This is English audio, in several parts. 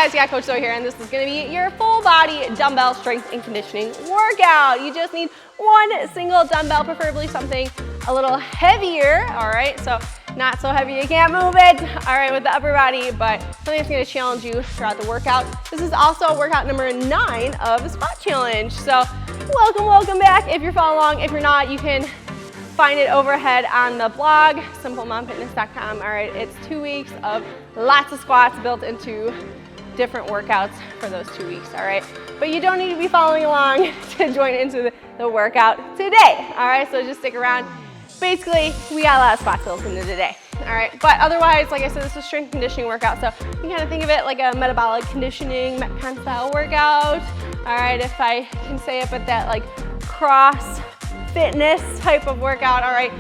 guys, yeah, Coach Zoe here, and this is gonna be your full body dumbbell strength and conditioning workout. You just need one single dumbbell, preferably something a little heavier, all right? So not so heavy you can't move it, all right, with the upper body, but something that's gonna challenge you throughout the workout. This is also workout number 9 of the squat challenge. So welcome back. If you're following along, if you're not, you can find it overhead on the blog, simplemomfitness.com. All right, it's 2 weeks of lots of squats built into different workouts for those 2 weeks, all right? But you don't need to be following along to join into the workout today, all right? So just stick around. Basically, we got a lot of squats built into today, all right? But otherwise, like I said, this is a strength conditioning workout, so you kind of think of it like a metabolic conditioning, Metcon style workout, all right? If I can say it, but that like cross fitness type of workout, all right,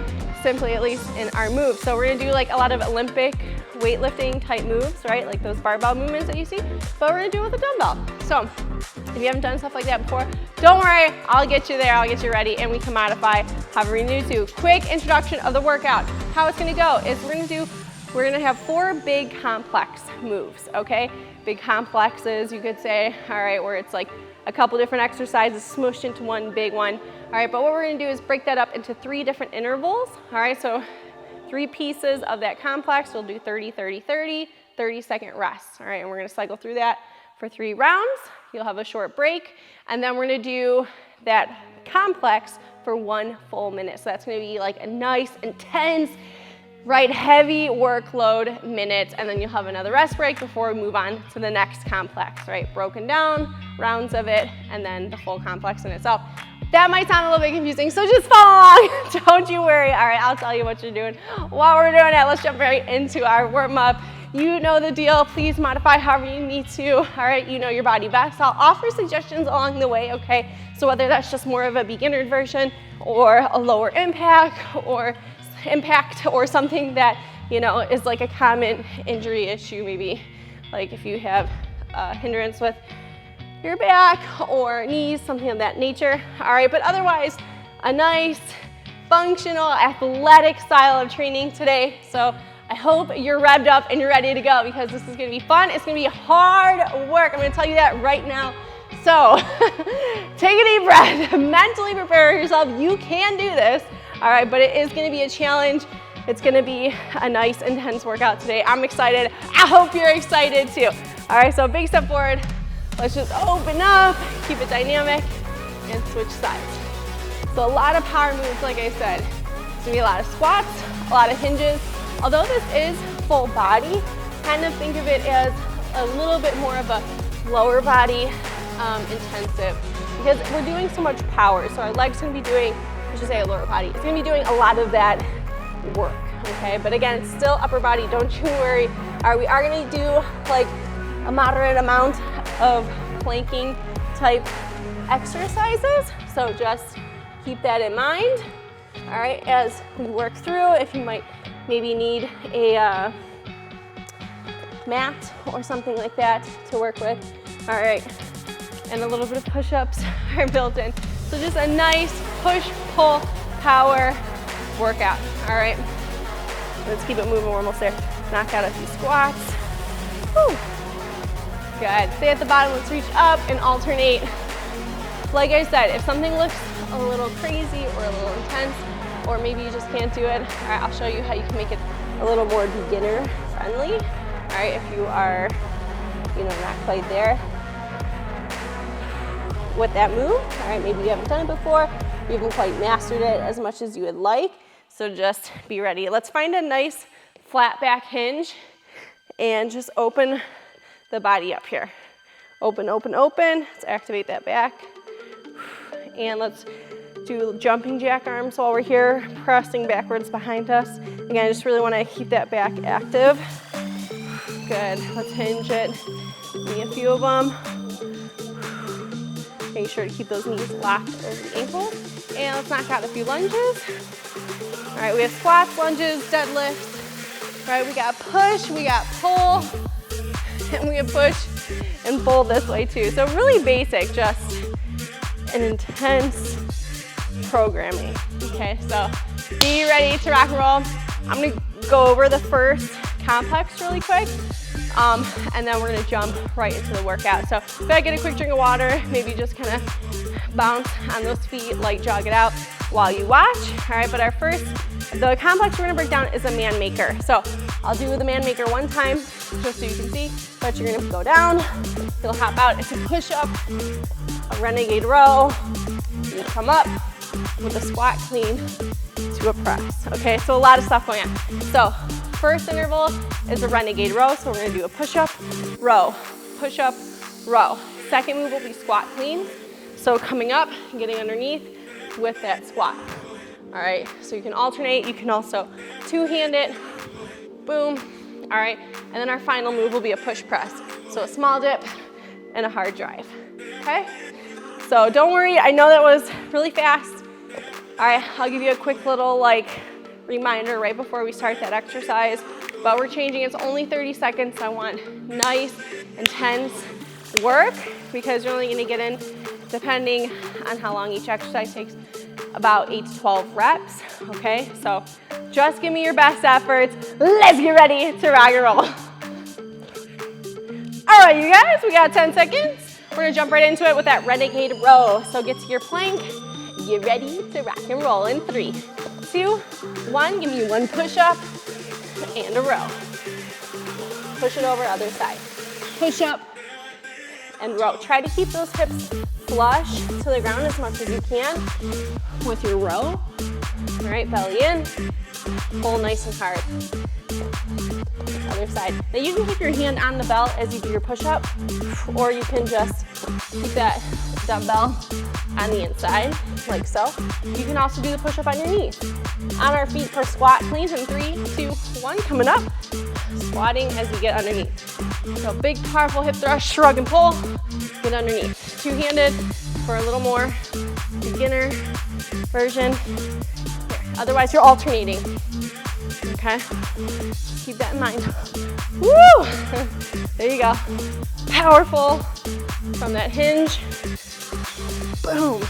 simply at least in our moves. So we're gonna do like a lot of Olympic weightlifting type moves, right? Like those barbell movements that you see, but we're gonna do it with a dumbbell. So if you haven't done stuff like that before, don't worry, I'll get you there, I'll get you ready, and we can modify however you need to. Quick introduction of the workout. How it's gonna go is we're gonna have 4 big complex moves, okay? Big complexes, you could say, all right, where it's like a couple different exercises smushed into one big one. All right, but what we're gonna do is break that up into 3 different intervals. All right, so 3 pieces of that complex. We'll do 30, 30, 30, 30-second rest. All right, and we're gonna cycle through that for 3 rounds. You'll have a short break, and then we're gonna do that complex for 1 full minute. So that's gonna be like a nice, intense, right, heavy workload minutes, and then you'll have another rest break before we move on to the next complex, right? Broken down, rounds of it, and then the full complex in itself. That might sound a little bit confusing, so just follow along. Don't you worry. All right, I'll tell you what you're doing while we're doing it. Let's jump right into our warm-up. You know the deal. Please modify however you need to. All right, you know your body best. I'll offer suggestions along the way, okay? So whether that's just more of a beginner version or a lower impact or something that, you know, is like a common injury issue, maybe like if you have a hindrance with your back or knees, something of that nature. All right, but otherwise, a nice, functional, athletic style of training today. So I hope you're revved up and you're ready to go because this is gonna be fun. It's gonna be hard work. I'm gonna tell you that right now. So take a deep breath, mentally prepare yourself. You can do this, all right, but it is gonna be a challenge. It's gonna be a nice, intense workout today. I'm excited. I hope you're excited too. All right, so big step forward. Let's just open up, keep it dynamic, and switch sides. So a lot of power moves, like I said. It's gonna be a lot of squats, a lot of hinges. Although this is full body, kind of think of it as a little bit more of a lower body intensive because we're doing so much power. So our legs gonna be doing, I should say a lower body, it's gonna be doing a lot of that work, okay? But again, it's still upper body, don't you worry. All right, we are gonna do like a moderate amount of planking type exercises. So just keep that in mind, all right, as we work through. If you might maybe need a mat or something like that to work with, all right, and a little bit of push-ups are built in. So just a nice push-pull power workout, all right. Let's keep it moving, we're almost there. Knock out a few squats. Whew. Good, stay at the bottom, let's reach up and alternate. Like I said, if something looks a little crazy or a little intense, or maybe you just can't do it, all right, I'll show you how you can make it a little more beginner friendly. All right, if you are, you know, not quite there with that move, all right, maybe you haven't done it before, you haven't quite mastered it as much as you would like, so just be ready. Let's find a nice flat back hinge and just open the body up here. Open, open, open. Let's activate that back. And let's do jumping jack arms while we're here, pressing backwards behind us. Again, I just really want to keep that back active. Good. Let's hinge it. Give me a few of them. Make sure to keep those knees locked over the ankles. And let's knock out a few lunges. All right, we have squats, lunges, deadlifts. All right, we got push, we got pull. And we can push and pull this way too. So really basic, just an intense programming. Okay, so be ready to rock and roll. I'm gonna go over the first complex really quick. And then we're gonna jump right into the workout. So you gotta get a quick drink of water, maybe just kind of bounce on those feet, like jog it out while you watch. All right, but the complex we're gonna break down is a man maker. So I'll do the man maker one time, just so you can see, but you're gonna go down, you'll hop out, it's a push-up, a renegade row, you come up with a squat clean to a press. Okay, so a lot of stuff going on. So first interval is a renegade row, so we're gonna do a push-up, row, push-up, row. Second move will be squat clean. So coming up, getting underneath with that squat. All right, so you can alternate, you can also two-hand it, boom, all right, and then our final move will be a push press. So a small dip and a hard drive, okay? So don't worry, I know that was really fast. All right, I'll give you a quick little reminder right before we start that exercise, but we're changing, it's only 30 seconds, so I want nice, intense work because you're only gonna get in, depending on how long each exercise takes, about 8 to 12 reps, okay? So just give me your best efforts. Let's get ready to rock and roll. All right, you guys, we got 10 seconds. We're gonna jump right into it with that renegade row. So get to your plank, get ready to rock and roll in 3, 2, 1. Give me one push up and a row. Push it over, other side. Push up and row. Try to keep those hips flush to the ground as much as you can with your row. All right, belly in, pull nice and hard. Other side. Now you can keep your hand on the belt as you do your push-up, or you can just keep that dumbbell on the inside, like so. You can also do the push-up on your knees. On our feet for squat cleans in 3, 2, 1, coming up. Squatting as we get underneath. So big, powerful hip thrust, shrug and pull, get underneath. Two-handed for a little more beginner version. Here. Otherwise, you're alternating, okay? Keep that in mind. Woo! There you go. Powerful from that hinge. Boom.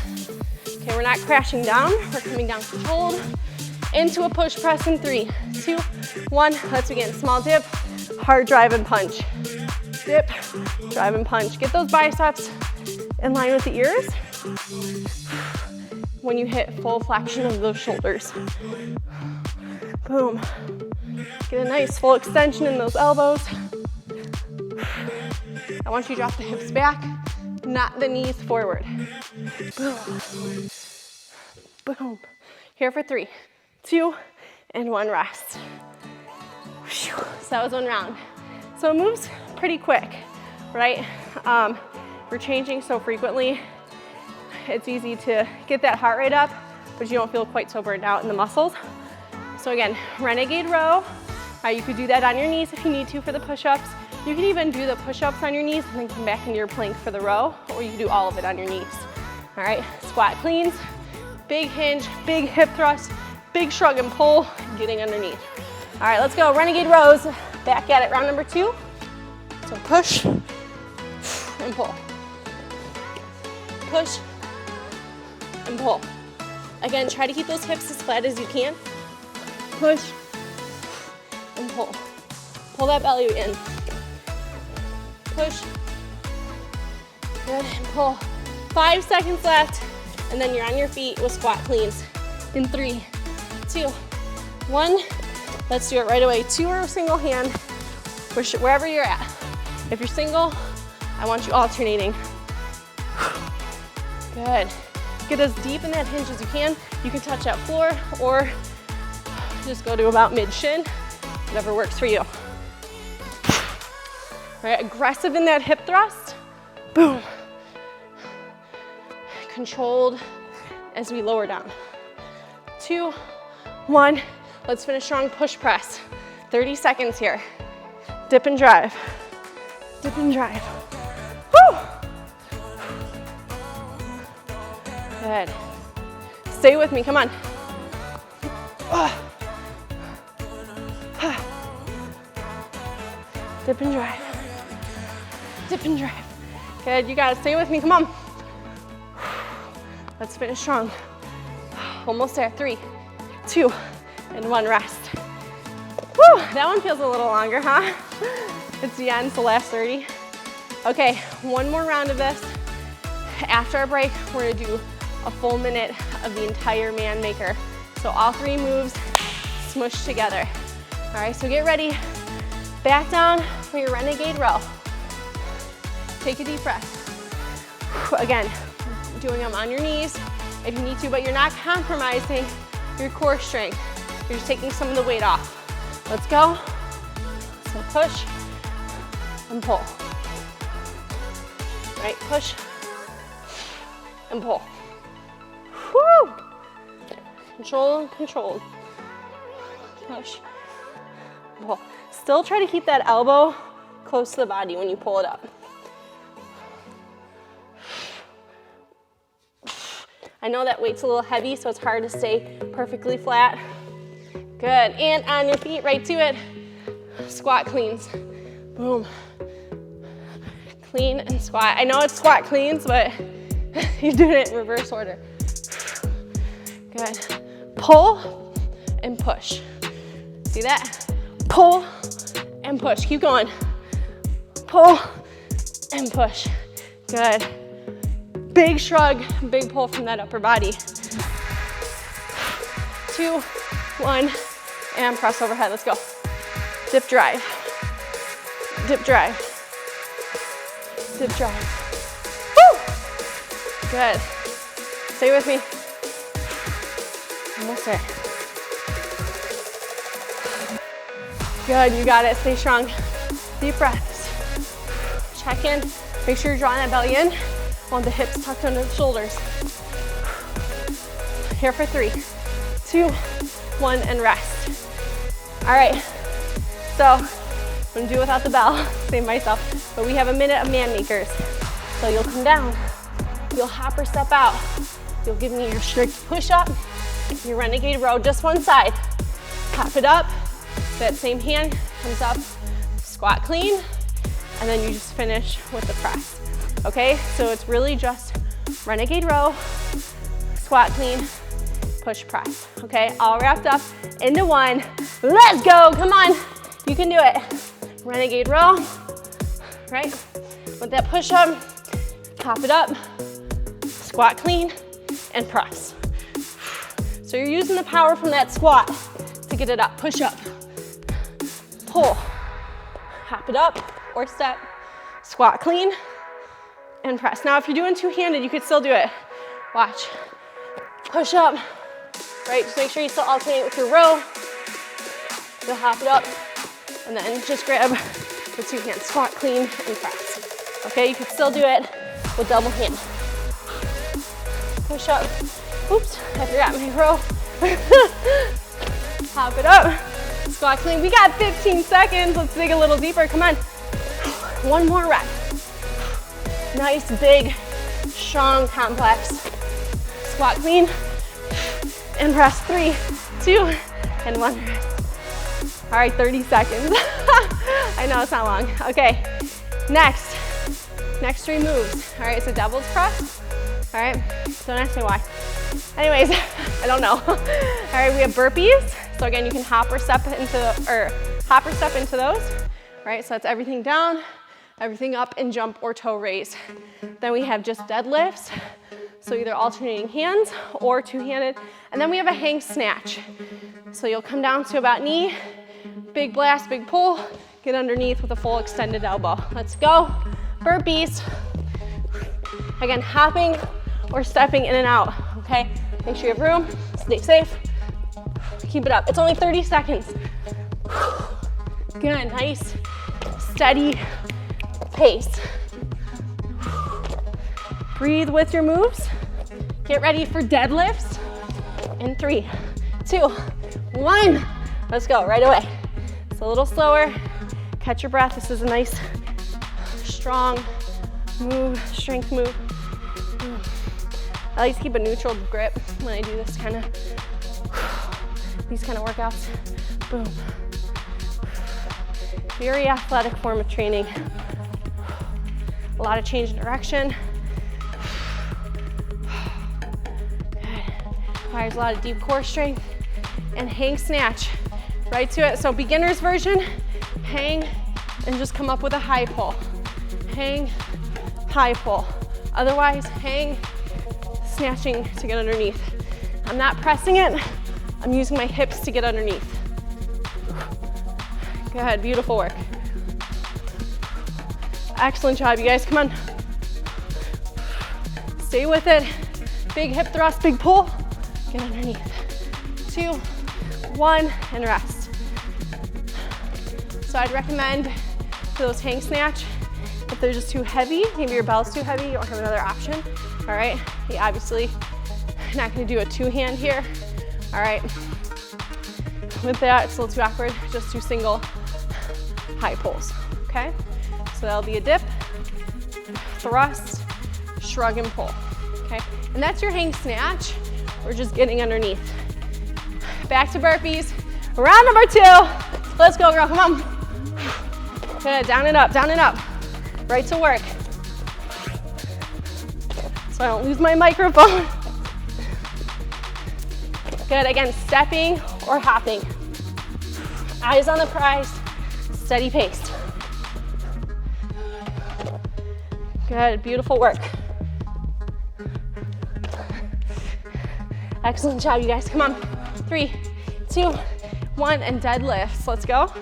Okay, we're not crashing down. We're coming down controlled into a push press in 3, 2, 1. Let's begin. Small dip, hard drive and punch. Dip, drive and punch. Get those biceps in line with the ears when you hit full flexion of those shoulders. Boom. Get a nice full extension in those elbows. I want you to drop the hips back, not the knees forward. Boom. Boom. Here for 3, 2, and 1, rest. So that was 1 round. So it moves pretty quick, right? We're changing so frequently, it's easy to get that heart rate up, but you don't feel quite so burned out in the muscles. So again, renegade row. You could do that on your knees if you need to for the push-ups. You can even do the push-ups on your knees and then come back into your plank for the row, or you can do all of it on your knees. All right, squat cleans, big hinge, big hip thrust, big shrug and pull, getting underneath. All right, let's go, renegade rows. Back at it, round number 2. So push and pull. Push and pull. Again, try to keep those hips as flat as you can. Push and pull. Pull that belly in. Push. Good, and pull. 5 seconds left, and then you're on your feet with squat cleans. In 3, 2, 1. Let's do it right away. 2 or a single hand, push it wherever you're at. If you're single, I want you alternating. Good. Get as deep in that hinge as you can. You can touch that floor or just go to about mid-shin, whatever works for you. All right, aggressive in that hip thrust. Boom. Controlled as we lower down. 2, 1. Let's finish strong push press. 30 seconds here. Dip and drive. Dip and drive. Woo! Good. Stay with me, come on. Dip and drive. Dip and drive. Good, you got it. Stay with me, come on. Let's finish strong. Almost there. 3, 2, and 1, rest. Woo, that one feels a little longer, huh? It's the end, it's the last 30. Okay, one more round of this. After our break, we're gonna do a full minute of the entire man maker. So all 3 moves smushed together. All right, so get ready. Back down for your renegade row. Take a deep breath. Again, doing them on your knees if you need to, but you're not compromising your core strength. You're just taking some of the weight off. Let's go. So push and pull. Right, push and pull. Woo! Control, controlled. Push, pull. Still try to keep that elbow close to the body when you pull it up. I know that weight's a little heavy, so it's hard to stay perfectly flat. Good, and on your feet, right to it. Squat cleans, boom. Clean and squat. I know it's squat cleans, but you're doing it in reverse order. Good, pull and push. See that? Pull and push, keep going. Pull and push, good. Big shrug, big pull from that upper body. 2, 1, and press overhead, let's go. Dip drive, dip drive, dip drive. Woo! Good, stay with me. Almost there. Good, you got it, stay strong. Deep breaths. Check in, make sure you're drawing that belly in. Want the hips tucked under the shoulders. Here for 3, 2, 1, and rest. All right, so I'm gonna do without the bell, save myself, but we have a minute of man makers. So you'll come down, you'll hop or step out, you'll give me your strict push up, your renegade row, just one side. Pop it up, that same hand comes up, squat clean, and then you just finish with the press. Okay, so it's really just renegade row, squat clean, push press. Okay, all wrapped up into one. Let's go, come on, you can do it. Renegade row, right? With that push up, pop it up, squat clean, and press. So you're using the power from that squat to get it up. Push up, pull, hop it up or step, squat clean, and press. Now, if you're doing two-handed, you could still do it. Watch. Push up, right? Just make sure you still alternate with your row. You'll hop it up, and then just grab the two hands. Squat, clean, and press. Okay, you could still do it with double hand. Push up. Oops, I forgot my row. Hop it up. Squat clean. We got 15 seconds. Let's dig a little deeper. Come on. One more rep. Nice, big, strong, complex. Squat clean and press. 3, 2, and 1. All right, 30 seconds. I know it's not long. Okay, next 3 moves. All right, so devil's press. All right, don't ask me why. Anyways, I don't know. All right, we have burpees. So again, you can hop or step into those. Right, so that's everything down, everything up, and jump or toe raise. Then we have just deadlifts. So either alternating hands or two-handed. And then we have a hang snatch. So you'll come down to about knee, big blast, big pull, get underneath with a full extended elbow. Let's go. Burpees. Again, hopping or stepping in and out, okay? Make sure you have room, stay safe. Keep it up. It's only 30 seconds. Good, nice, steady pace. Breathe with your moves. Get ready for deadlifts. In 3, 2, 1. Let's go, right away. It's a little slower. Catch your breath. This is a nice, strong move, strength move. I like to keep a neutral grip when I do this these kind of workouts. Boom. Very athletic form of training. A lot of change in direction. Requires a lot of deep core strength. And hang snatch, right to it. So beginner's version, hang and just come up with a high pull. Hang, high pull. Otherwise, hang, snatching to get underneath. I'm not pressing it, I'm using my hips to get underneath. Good, beautiful work. Excellent job, you guys, come on. Stay with it. Big hip thrust, big pull. Get underneath. 2, 1, and rest. So I'd recommend for those hang snatch, if they're just too heavy, maybe your bell's too heavy, you don't have another option. All right, you obviously not gonna do a 2-hand here. All right, with that, it's a little too awkward, just do single high pulls, okay? So that'll be a dip, thrust, shrug and pull, okay? And that's your hang snatch. We're just getting underneath. Back to burpees. Round number 2. Let's go, girl, come on. Good, down and up, down and up. Right to work. So I don't lose my microphone. Good, again, stepping or hopping. Eyes on the prize, steady paced. Good, beautiful work. Excellent job, you guys, come on. 3, 2, 1, and deadlifts, let's go.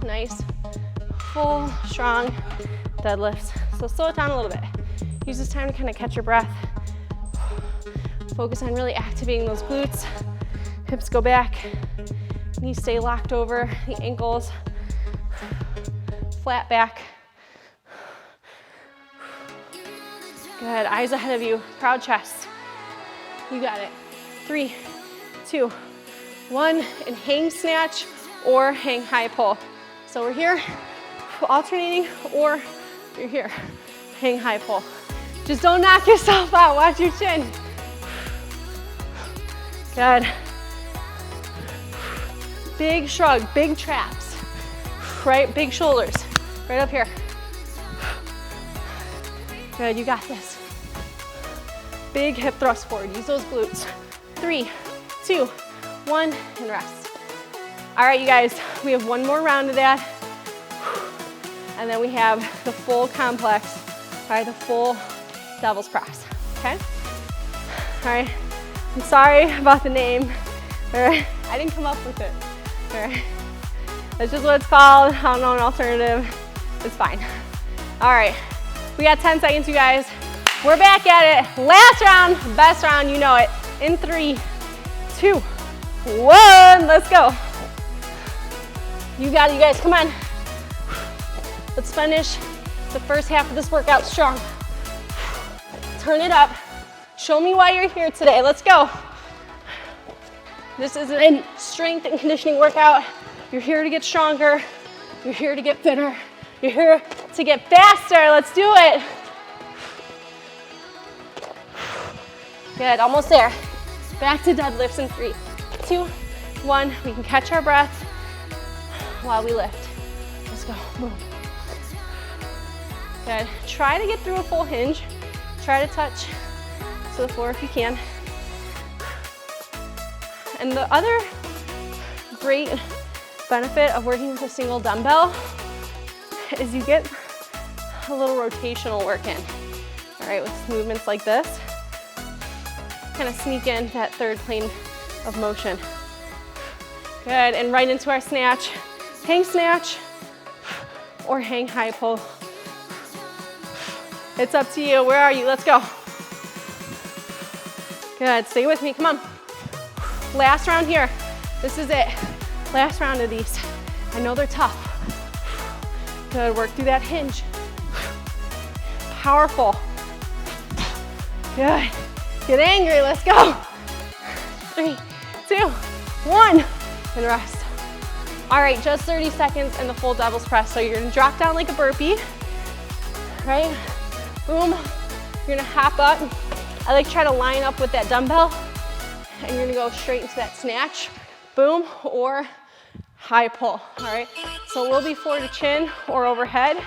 Nice, full, strong deadlifts. So slow it down a little bit. Use this time to kind of catch your breath. Focus on really activating those glutes. Hips go back, knees stay locked over the ankles. Flat back. Good, eyes ahead of you, proud chest. You got it. 3, 2, 1, and hang snatch or hang high pull. So we're here, alternating, or you're here, hang high pull. Just don't knock yourself out, watch your chin. Good. Big shrug, big traps, right? Big shoulders, right up here. Good, you got this. Big hip thrust forward, use those glutes. 3, 2, 1, and rest. All right, you guys, we have one more round of that. And then we have the full complex, all right, the full devil's press, okay? All right, I'm sorry about the name, all right? I didn't come up with it, all right? That's just what it's called. I don't know an alternative, it's fine. All right, we got 10 seconds, you guys. We're back at it. Last round, best round, you know it. In 3, 2, 1, let's go. You got it, you guys, come on. Let's finish the first half of this workout strong. Turn it up. Show me why you're here today, let's go. This is a strength and conditioning workout. You're here to get stronger. You're here to get fitter. You're here to get faster, let's do it. Good, almost there. Back to deadlifts in 3, 2, 1. We can catch our breath while we lift. Let's go, boom. Good, try to get through a full hinge. Try to touch to the floor if you can. And the other great benefit of working with a single dumbbell is you get a little rotational work in. All right, with movements like this. Kind of sneak in that third plane of motion. Good, and right into our snatch. Hang snatch or hang high pull. It's up to you, where are you? Let's go. Good, stay with me, come on. Last round here, this is it. Last round of these. I know they're tough. Good, work through that hinge. Powerful. Good. Get angry, let's go. 3, 2, 1, and rest. All right, just 30 seconds in the full devil's press. So you're gonna drop down like a burpee, right? Boom, you're gonna hop up. I like to try to line up with that dumbbell, and you're gonna go straight into that snatch, boom, or high pull, all right? So we'll be floor to chin or overhead.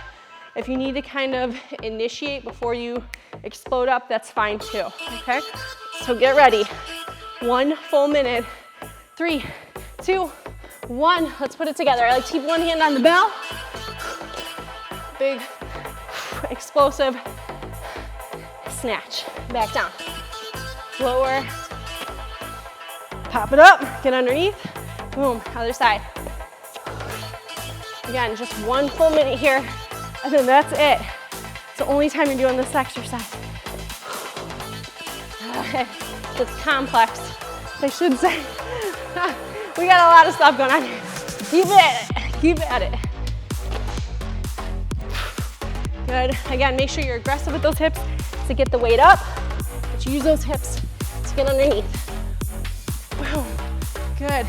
If you need to kind of initiate before you explode up, that's fine too, okay? So get ready. 1 full minute. 3, 2, 1. Let's put it together. I like to keep one hand on the bell. Big, explosive snatch. Back down. Lower. Pop it up. Get underneath. Boom. Other side. Again, just 1 full minute here, and then that's it. It's the only time you're doing this exercise. Okay. It's complex, I should say. We got a lot of stuff going on here. Keep at it. Good, again, make sure you're aggressive with those hips to get the weight up, but you use those hips to get underneath. Boom, good.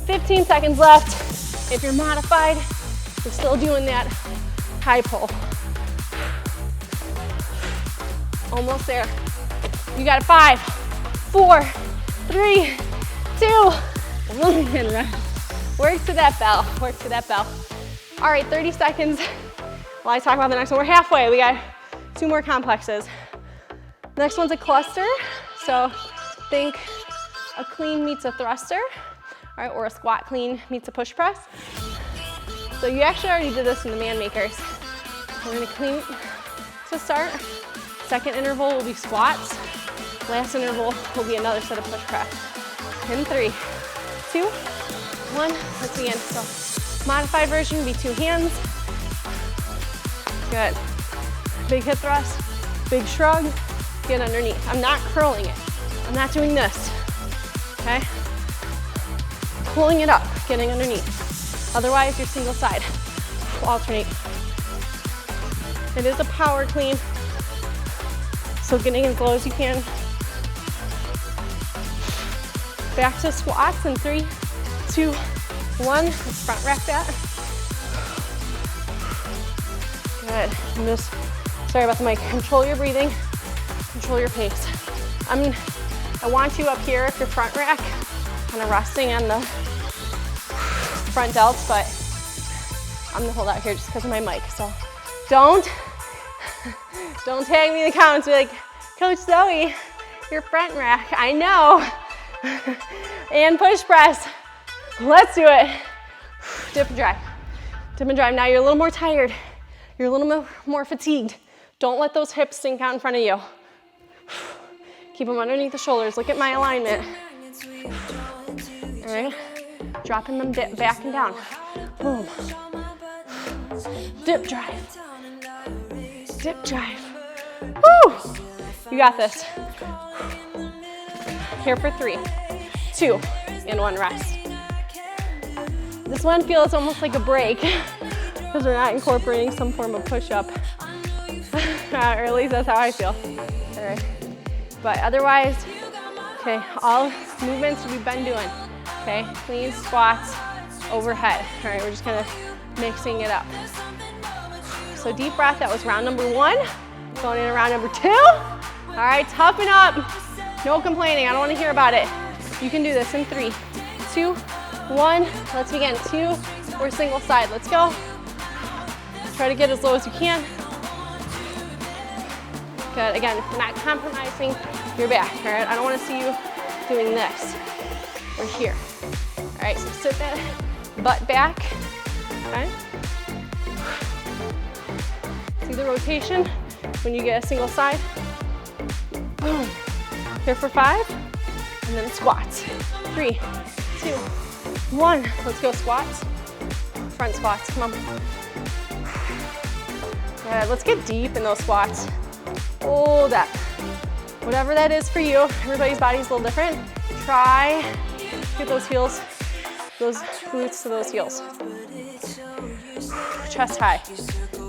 15 seconds left. If you're modified, you're still doing that high pull. Almost there. You got it. 5, 4, 3, 2, 1. Work to that bell, work to that bell. All right, 30 seconds while I talk about the next one. We're halfway, we got 2 more complexes. Next one's a cluster. So think a clean meets a thruster, all right, or a squat clean meets a push press. So you actually already did this in the man makers. We're gonna clean to start. Second interval will be squats. Last interval will be another set of push press. In 3, 2, 1, let's begin. So modified version would be 2 hands. Good. Big hip thrust, big shrug, get underneath. I'm not curling it. I'm not doing this, okay? Pulling it up, getting underneath. Otherwise, you're single side. Alternate. It is a power clean, so getting as low as you can. Back to squats in 3, 2, 1. Let's front rack that. Good. And just, sorry about the mic. Control your breathing. Control your pace. I want you up here if you're front rack, kind of resting on the front delts, but I'm gonna hold out here just because of my mic. So don't tag me in the comments. Be like, Coach Zoe, you're front rack. I know. And push press. Let's do it. Dip and drive. Dip and drive. Now you're a little more tired. You're a little more fatigued. Don't let those hips sink out in front of you. Keep them underneath the shoulders. Look at my alignment. All right. Dropping them back and down. Boom. Dip drive. Dip drive. Woo! You got this. Here for 3, 2, and 1 rest. This one feels almost like a break because we're not incorporating some form of push-up. Or at least that's how I feel. All right. But otherwise, okay, all movements we've been doing. Okay, clean squats, overhead. All right, we're just kind of mixing it up. So deep breath, that was round number 1. Going into round number 2. All right, toughen up. No complaining, I don't want to hear about it. You can do this in 3, 2, 1. Let's begin. 2, or single side. Let's go. Try to get as low as you can. Good. Again, we're not compromising your back. All right. I don't want to see you doing this or here. All right. So sit that butt back. Okay. See the rotation when you get a single side. Boom. Here for 5, and then squats. 3, 2, 1. Let's go squats. Front squats. Come on. Good. Let's get deep in those squats. Hold up. Whatever that is for you. Everybody's body's a little different. Try get those heels, those glutes to those heels. Chest high.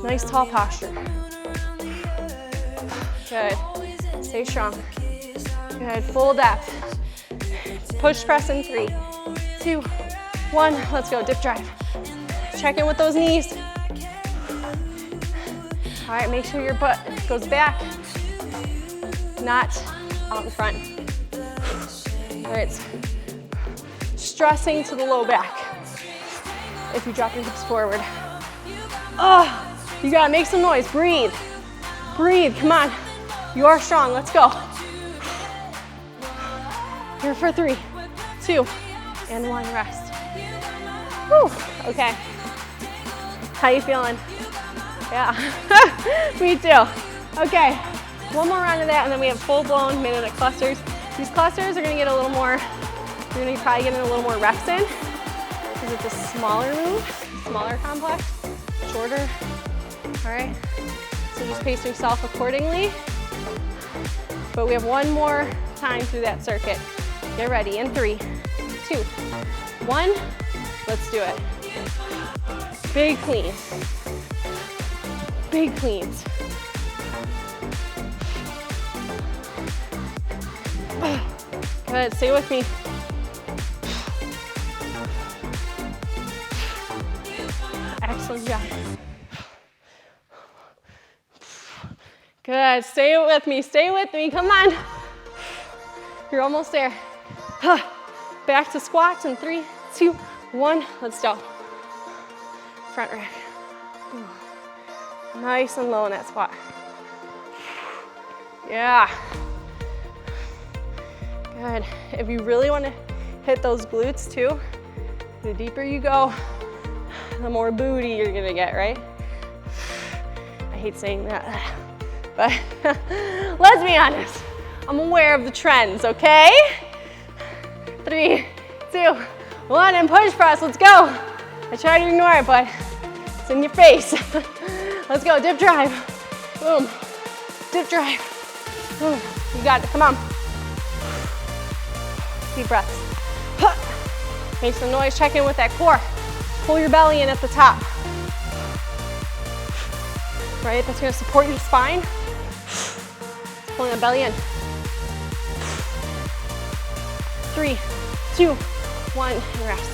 Nice tall posture. Good. Stay strong. Good. Full depth. Push press in 3, 2, 1. Let's go. Dip drive. Check in with those knees. All right. Make sure your butt goes back, not out in front. All right. Stressing to the low back. If you drop your hips forward. Oh, you gotta make some noise. Breathe. Breathe. Come on. You are strong. Let's go. Here for 3, 2, and 1. Rest. Whew. Okay. How you feeling? Yeah. Me too. Okay. One more round of that, and then we have full-blown minute clusters. These clusters are gonna get a little more, you're gonna probably get a little more reps in, because it's a smaller move, smaller complex, shorter. All right. So just pace yourself accordingly. But we have one more time through that circuit. Get ready in 3, 2, 1. Let's do it. Big clean. Big cleans. Good, stay with me. Excellent job. Good, stay with me, come on. You're almost there. Back to squats in 3, 2, 1, let's go. Front rack. Nice and low in that squat. Yeah. Good. If you really want to hit those glutes too, the deeper you go, the more booty you're gonna get, right? I hate saying that, but let's be honest. I'm aware of the trends, okay? 3, 2, 1, and push press, let's go. I try to ignore it, but it's in your face. Let's go, dip drive. Boom, dip drive. Boom, you got it, come on. Deep breaths. Make some noise, check in with that core. Pull your belly in at the top. Right, that's gonna support your spine. Pulling the belly in. 3, 2, 1, and rest.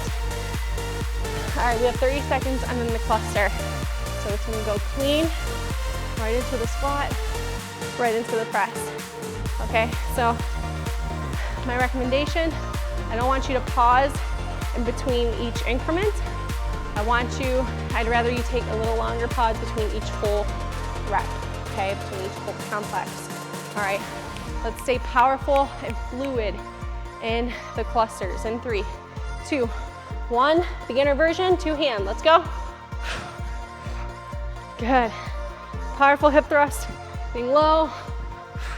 All right, we have 30 seconds and then the cluster. So it's gonna go clean, right into the squat, right into the press. Okay, so my recommendation, I don't want you to pause in between each increment. I'd rather you take a little longer pause between each full rep, okay, between each full complex. All right, let's stay powerful and fluid in the clusters in 3, 2, 1. Beginner version, 2 hand, let's go. Good. Powerful hip thrust, being low,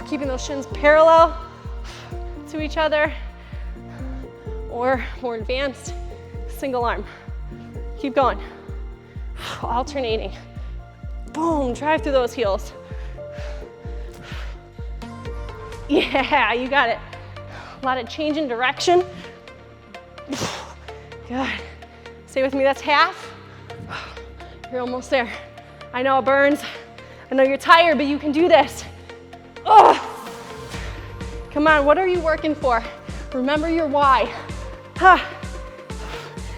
keeping those shins parallel to each other, or more advanced, single arm. Keep going. Alternating. Boom, drive through those heels. Yeah, you got it. A lot of change in direction. Good. Stay with me, that's half. You're almost there. I know it burns. I know you're tired, but you can do this. Oh. Come on, what are you working for? Remember your why.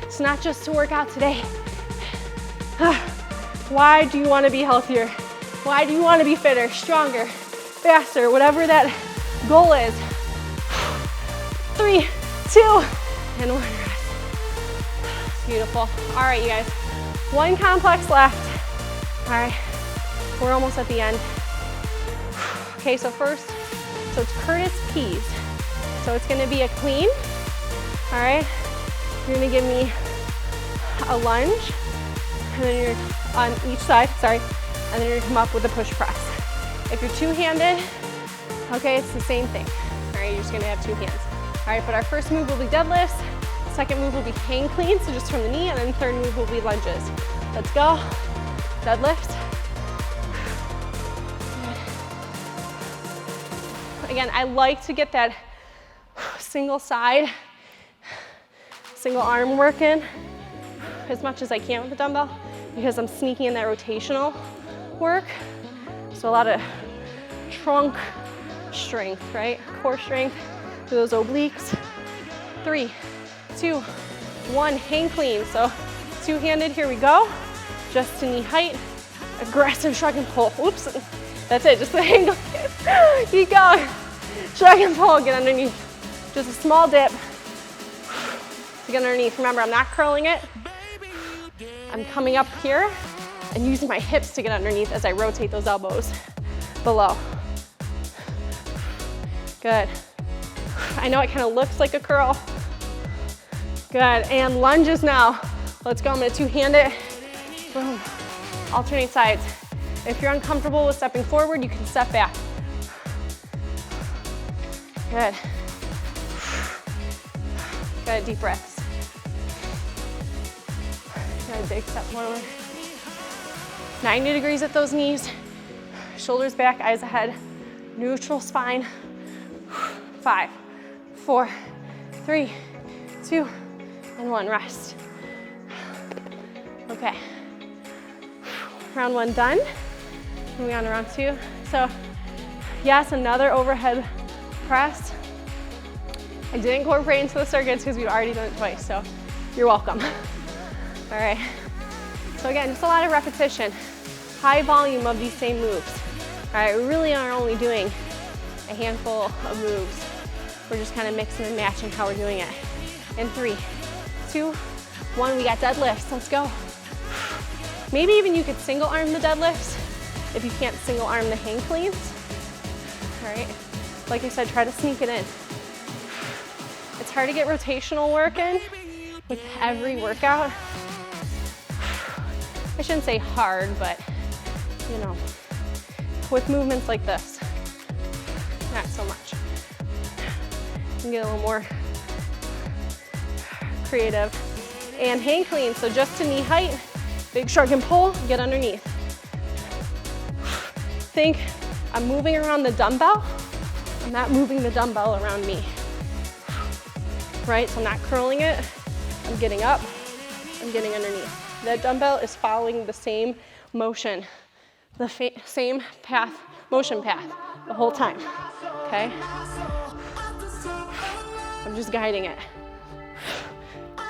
It's not just to work out today. Why do you want to be healthier? Why do you want to be fitter, stronger, faster, whatever that goal is? 3, 2, and 1 rest. Beautiful. All right, you guys. 1 complex left. All right, we're almost at the end. Okay, so first, it's Curtis P's. So it's gonna be a clean, all right? You're gonna give me a lunge, and then you're on each side, sorry, and then you're gonna come up with a push press. If you're two-handed, okay, it's the same thing. All right, you're just gonna have 2 hands. All right, but our first move will be deadlifts, second move will be hang clean, so just from the knee, and then third move will be lunges. Let's go, deadlifts. Again, I like to get that single side, single arm work in as much as I can with the dumbbell because I'm sneaking in that rotational work. So a lot of trunk strength, right? Core strength through those obliques. 3, 2, 1, hang clean. So two-handed, here we go. Just to knee height, aggressive shrug and pull. Oops, that's it, just the hang clean. Keep going. Shrug and pull, get underneath. Just a small dip to get underneath. Remember, I'm not curling it. I'm coming up here and using my hips to get underneath as I rotate those elbows below. Good. I know it kind of looks like a curl. Good, and lunges now. Let's go, I'm gonna two-hand it. Boom. Alternate sides. If you're uncomfortable with stepping forward, you can step back. Good. Good, deep breaths. Good, big step forward. 90 degrees at those knees. Shoulders back, eyes ahead. Neutral spine. 5, 4, 3, 2, and 1. Rest. Okay. Round 1 done. Moving on to round 2. So, yes, another overhead press. I didn't incorporate into the circuits because we've already done it twice, so you're welcome. All right. So again, just a lot of repetition. High volume of these same moves. All right, we really are only doing a handful of moves. We're just kind of mixing and matching how we're doing it. In 3, 2, 1, we got deadlifts. Let's go. Maybe even you could single arm the deadlifts if you can't single arm the hang cleans. All right, like I said, try to sneak it in. It's hard to get rotational work in with every workout. I shouldn't say hard, but you know, with movements like this, not so much. You can get a little more creative. And hang clean, so just to knee height, big shrug and pull, get underneath. Think I'm moving around the dumbbell, I'm not moving the dumbbell around me. Right, so I'm not curling it, I'm getting up, I'm getting underneath. That dumbbell is following the same motion, the same path, motion path the whole time, okay? I'm just guiding it.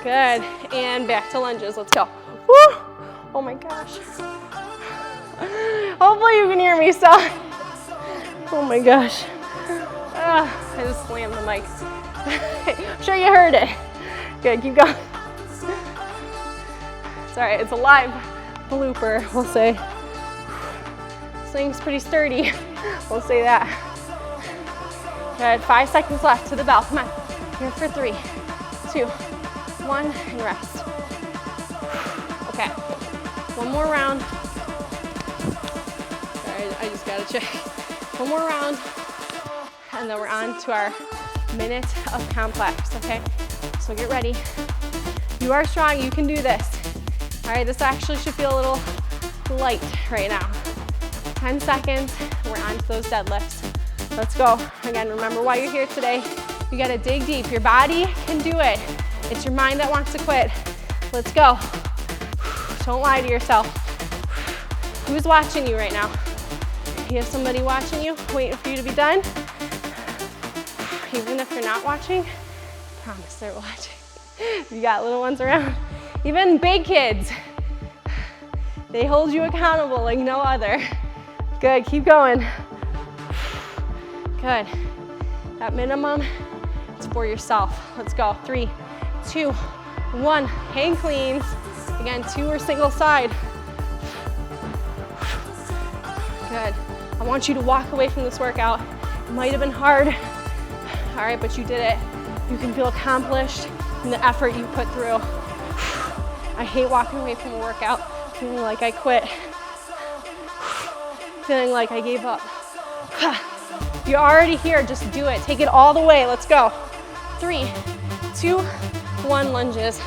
Good, and back to lunges, let's go. Woo! Oh my gosh. Hopefully you can hear me, so. Oh my gosh. I just slammed the mic. I'm sure you heard it. Good, keep going. It's all right, it's a live blooper, we'll say. This thing's pretty sturdy, we'll say that. Good, 5 seconds left to the bell, come on. Here for 3, 2, 1, and rest. Okay, one more round. Sorry, I just gotta check. One more round, and then we're on to our minute of complex, okay? So get ready. You are strong, you can do this. All right, this actually should feel a little light right now. 10 seconds, we're on to those deadlifts. Let's go. Again, remember why you're here today. You gotta dig deep. Your body can do it. It's your mind that wants to quit. Let's go. Don't lie to yourself. Who's watching you right now? You have somebody watching you, waiting for you to be done? Even if you're not watching, I promise they're watching. You got little ones around. Even big kids, they hold you accountable like no other. Good, keep going. Good. At minimum, it's for yourself. Let's go. 3, 2, 1. Hang cleans. Again, 2 or single side. Good. I want you to walk away from this workout. It might have been hard. All right, but you did it. You can feel accomplished in the effort you put through. I hate walking away from a workout feeling like I quit, feeling like I gave up. You're already here, just do it. Take it all the way, let's go. 3, 2, 1, lunges.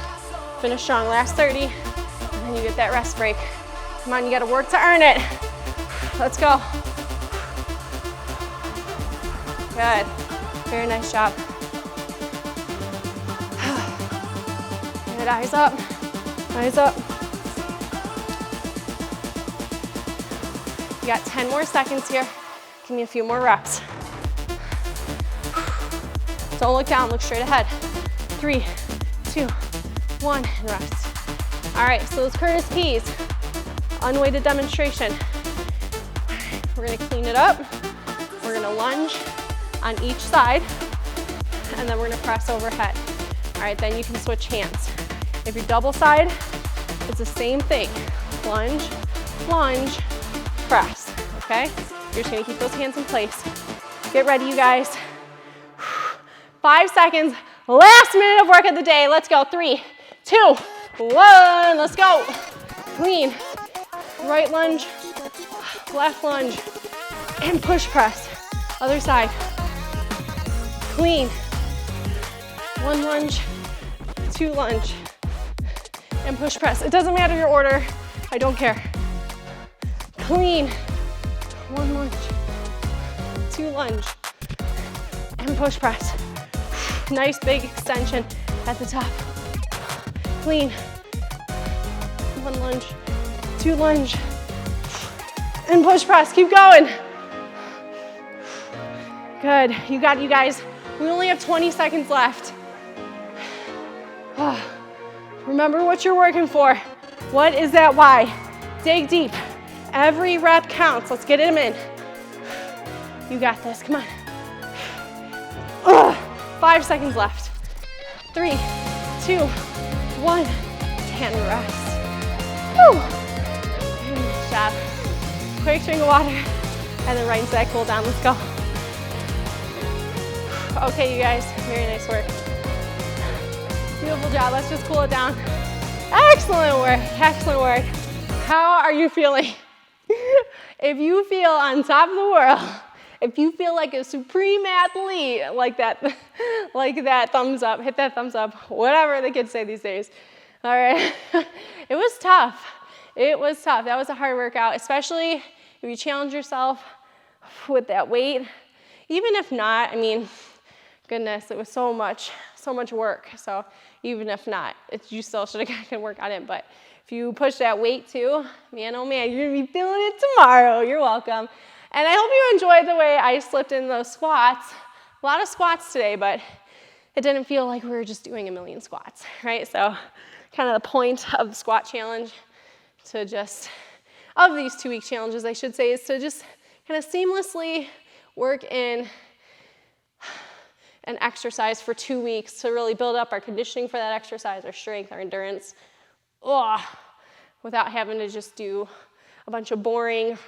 Finish strong, last 30, and then you get that rest break. Come on, you gotta work to earn it. Let's go. Good, very nice job. Good, eyes up, eyes up. You got 10 more seconds here. Give me a few more reps. Don't look down, look straight ahead. 3, 2, 1, and rest. All right, so those Curtis P's, unweighted demonstration. We're gonna clean it up. We're gonna lunge on each side, and then we're gonna press overhead. All right, then you can switch hands. If you're double side, it's the same thing. Lunge, lunge, press, okay? You're just gonna keep those hands in place. Get ready, you guys. 5 seconds, last minute of work of the day. Let's go, 3, 2, 1, let's go. Clean. Right lunge, left lunge, and push press. Other side. Clean. 1 lunge, 2 lunge, and push press. It doesn't matter your order, I don't care. Clean. 1 lunge, 2 lunge, and push press. Nice big extension at the top. Clean. 1 lunge, 2 lunge, and push press. Keep going. Good. You got it, you guys. We only have 20 seconds left. Remember what you're working for. What is that why? Dig deep. Every rep counts. Let's get them in. You got this. Come on. 5 seconds left. 3, 2, 1, and rest. Woo. Good job. Quick drink of water, and then right into that cool down. Let's go. Okay, you guys, very nice work. Beautiful job. Let's just cool it down. Excellent work. Excellent work. How are you feeling? If you feel on top of the world, if you feel like a supreme athlete, like that thumbs up, hit that thumbs up, whatever the kids say these days. All right. It was tough. It was tough. That was a hard workout, especially if you challenge yourself with that weight. Even if not, I mean, goodness, it was so much work. So even if not, you still should have gotten work on it. But if you push that weight too, man, oh man, you're gonna be feeling it tomorrow. You're welcome. And I hope you enjoyed the way I slipped in those squats. A lot of squats today, but it didn't feel like we were just doing a million squats, right? So kind of the point of the squat challenge of these 2-week challenges, I should say, is to just kind of seamlessly work in an exercise for 2 weeks to really build up our conditioning for that exercise, our strength, our endurance, without having to just do a bunch of boring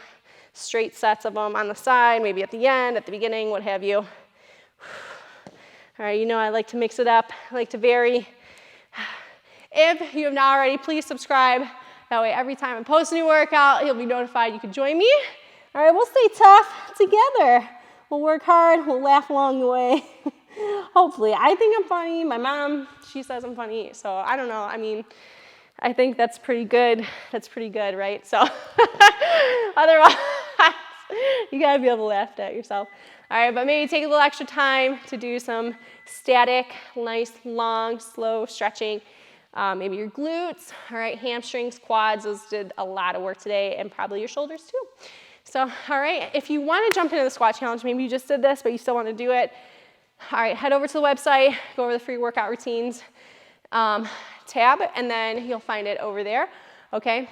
straight sets of them on the side, maybe at the end, at the beginning, what have you. All right, you know I like to mix it up. I like to vary. If you have not already, please subscribe. That way every time I post a new workout, you'll be notified you can join me. All right, we'll stay tough together. We'll work hard, we'll laugh along the way. Hopefully. I think I'm funny. My mom, she says I'm funny. So I don't know. I mean, I think that's pretty good. That's pretty good, right? So otherwise, you gotta be able to laugh at yourself. All right, but maybe take a little extra time to do some static, nice, long, slow stretching. Maybe your glutes, all right, hamstrings, quads, those did a lot of work today, and probably your shoulders too. So, all right, if you want to jump into the squat challenge, maybe you just did this, but you still want to do it. All right, head over to the website, go over the free workout routines tab, and then you'll find it over there, okay?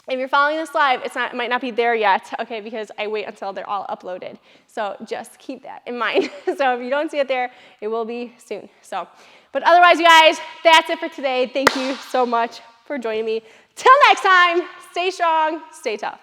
If you're following this live, it might not be there yet, okay, because I wait until they're all uploaded. So just keep that in mind. So if you don't see it there, it will be soon. So, but otherwise, you guys, that's it for today. Thank you so much for joining me. Till next time, stay strong, stay tough.